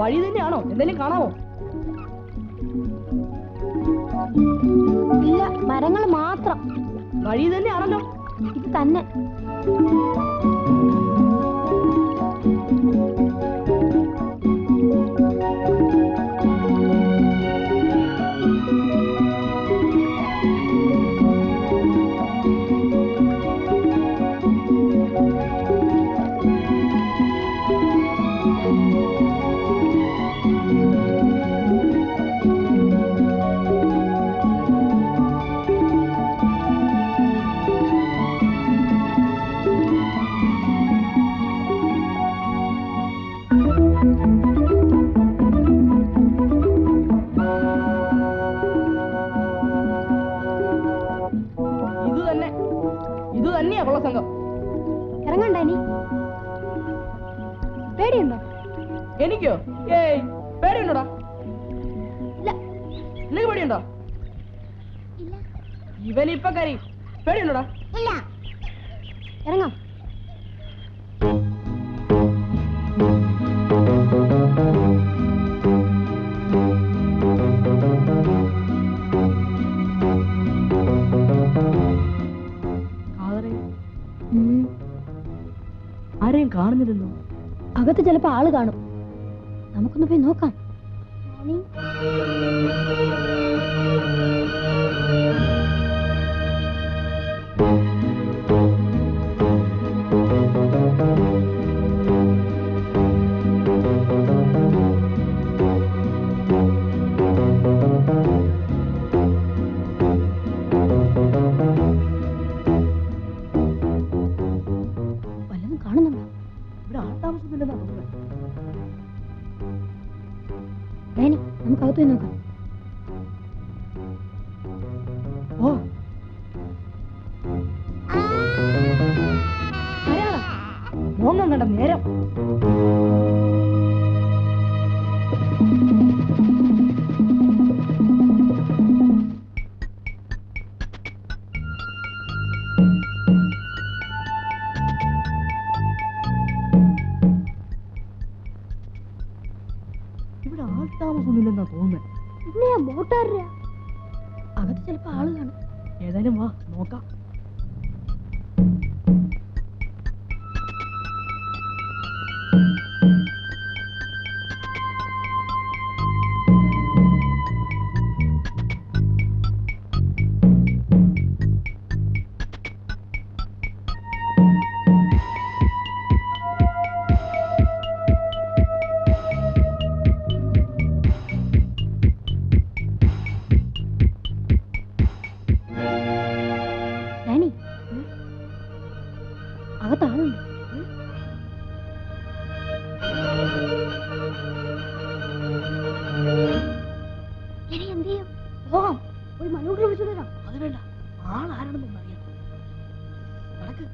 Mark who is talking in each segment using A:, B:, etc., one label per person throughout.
A: വഴി തന്നെയാണോ? എന്തെങ്കിലും കാണാമോ?
B: ഇല്ല, മരങ്ങൾ മാത്രം.
A: വഴി തന്നെയാണല്ലോ.
B: ഇത് തന്നെ.
A: ഇത് തന്നെയാ കൊള്ളസംഘം.
B: ഇറങ്ങണ്ട. ഇനി പേടിയുണ്ടോ?
A: എനിക്കോ? ഏയ്, പേടിയുണ്ടോടാ?
B: ഇല്ല.
A: നിനക്ക് പേടിയുണ്ടോ?
B: ഇല്ല.
A: ഇവനിപ്പൊ കരി. പേടിയുണ്ടോടാ?
B: ഇല്ല. ഇറങ്ങാം.
A: ആരെയും കാണുന്നില്ലല്ലോ.
B: അകത്ത് ചിലപ്പോ ആള് കാണും. നമുക്കൊന്ന് പോയി നോക്കാം. വല്ലതും കാണുന്നുണ്ടോ?
A: ഇവിടെ ആൾത്താമസമൊന്നുമില്ലെന്നാ തോന്നുന്നത്.
B: നമുക്ക് അകത്ത് പോയി നോക്കാം.
A: ഓ, മോങ്ങം കണ്ട നേരം. ഇവിടെ ആൾത്താമസമൊന്നുമില്ലെന്നാ തോന്നുന്നത്.
B: ഇന്നെയാ ബോട്ടാരാ? അകത്ത് ചിലപ്പോ ആള് കാണും.
A: ഏതായാലും വാ നോക്കാം.
B: അകത്താളുണ്ട്. ഇനി എന്ത് ചെയ്യും? പോകാം. ഒരു മനോഹരം വിളിച്ചു തരാം.
A: അത് വേണ്ട, ആളാരാണെന്നൊന്നും അറിയാം. നടക്ക്.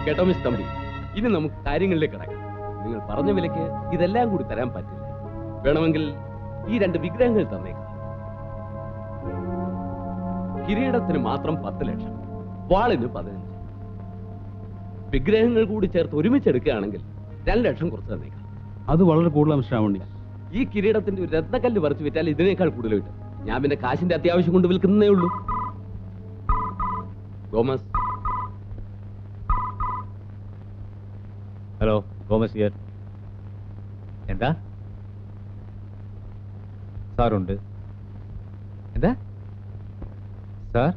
C: കേട്ടോ മിസ് തമ്പി, ഇനി നമുക്ക് കാര്യങ്ങളിലേക്ക് കിടക്കാം. നിങ്ങൾ പറഞ്ഞ വിലയ്ക്ക് ഇതെല്ലാം കൂടി തരാൻ പറ്റില്ല. വേണമെങ്കിൽ ഈ 2 വിഗ്രഹങ്ങൾ തന്നേക്കാം. കിരീടത്തിന് മാത്രം 10 ലക്ഷം, വാളിന് 15. വിഗ്രഹങ്ങൾ കൂടി ചേർത്ത് ഒരുമിച്ചെടുക്കുകയാണെങ്കിൽ 2 ലക്ഷം കുറച്ച് തന്നേക്കാം.
D: അത് വളരെ കൂടുതലാണ് ശ്രാവണി.
C: ഈ കിരീടത്തിന്റെ ഒരു രത്നക്കല്ല് പറിച്ചു വിറ്റാൽ ഇതിനേക്കാൾ കൂടുതൽ കിട്ടും. ഞാൻ പിന്നെ കാശിന്റെ അത്യാവശ്യം കൊണ്ട് വിൽക്കുന്നേ ഉള്ളൂ. തോമസ്.
D: Hello, Thomas here. എന്താ സാറുണ്ട്? എന്താ സാർ?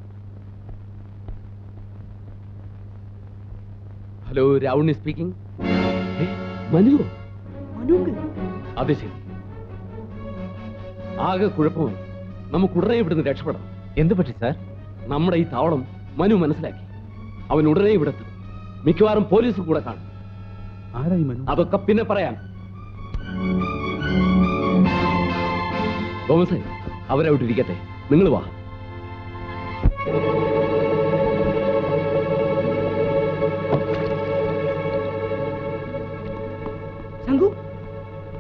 C: Hello, Ravunni speaking. മനുവോ?
A: മനുങ്ക്
C: അത് ശരി. ആകെ കുഴപ്പമായി. നമുക്ക് ഉടനെ ഇവിടുന്ന് രക്ഷപ്പെടണം.
D: എന്ത് പറ്റി സാർ?
C: നമ്മുടെ ഈ താവളം മനു മനസ്സിലാക്കി. അവൻ ഉടനെ ഇവിടെ എത്തും. മിക്കവാറും പോലീസ് കൂടെ കാണും.
D: ആരായി മനു?
C: അതൊക്കെ പിന്നെ പറയാം. തോമസേ, അവരവിട്ടിരിക്കട്ടെ, നിങ്ങൾ വാ.
A: ശങ്കു,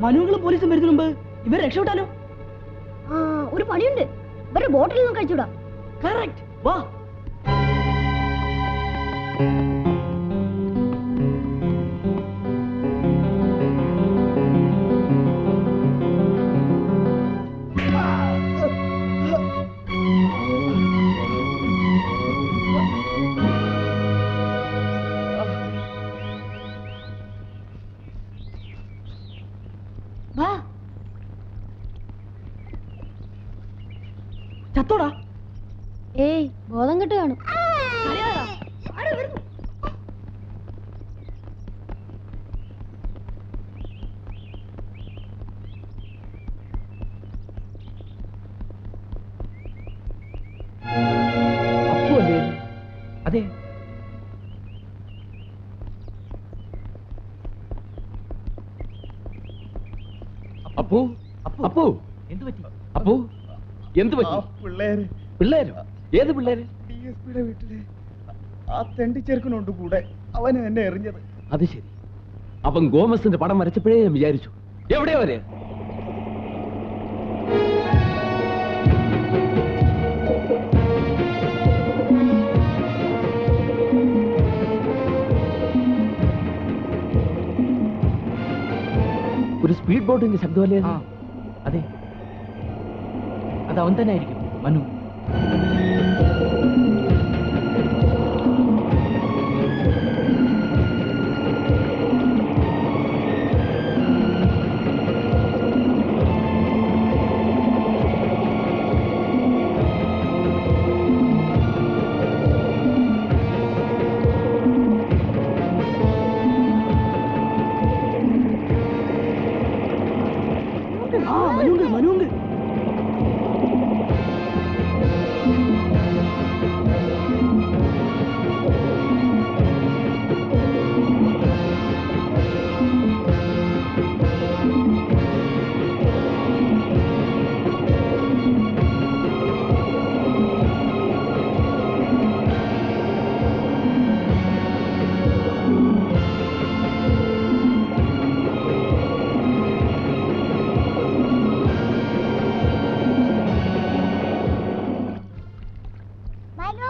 A: മനുങ്ങളും പോലീസും വരുന്നതിന് മുമ്പ് ഇവർ രക്ഷപ്പെട്ടാലോ?
B: ഒരു പണിയുണ്ട്. ഇവരുടെ ബോട്ടിൽ നിന്നും കഴിച്ചുവിടാം.
A: കറക്റ്റ്, വാ.
B: വാ.
A: ചത്തോടാ.
B: ഏയ്, ബോധം കെട്ട് കാണും.
D: അതെ,
C: അപ്പു, അപ്പു,
D: എന്ത് പറ്റി?
C: അപ്പു, എന്ത് പറ്റി?
E: പിള്ളേര്
C: പിള്ളേരോ? ഏത് പിള്ളേര്?
E: DSPയുടെ വീട്ടില് ആ തെണ്ടിച്ചെറുക്കനുണ്ട് കൂടെ. അവന് എന്നെ എറിഞ്ഞത്.
C: അത് ശരി. അവൻ ഗോമസിന്റെ പടം വരച്ചപ്പോഴേ ഞാൻ വിചാരിച്ചു. എവിടെയാ വരെ? ഒരു സ്പീഡ് ബോട്ടിന്റെ ശബ്ദമല്ലേ?
D: അതെ, അത് അവൻ തന്നെ ആയിരിക്കും, മനു.
A: മനുങ്ക്, മനുങ്ക്.
B: മനു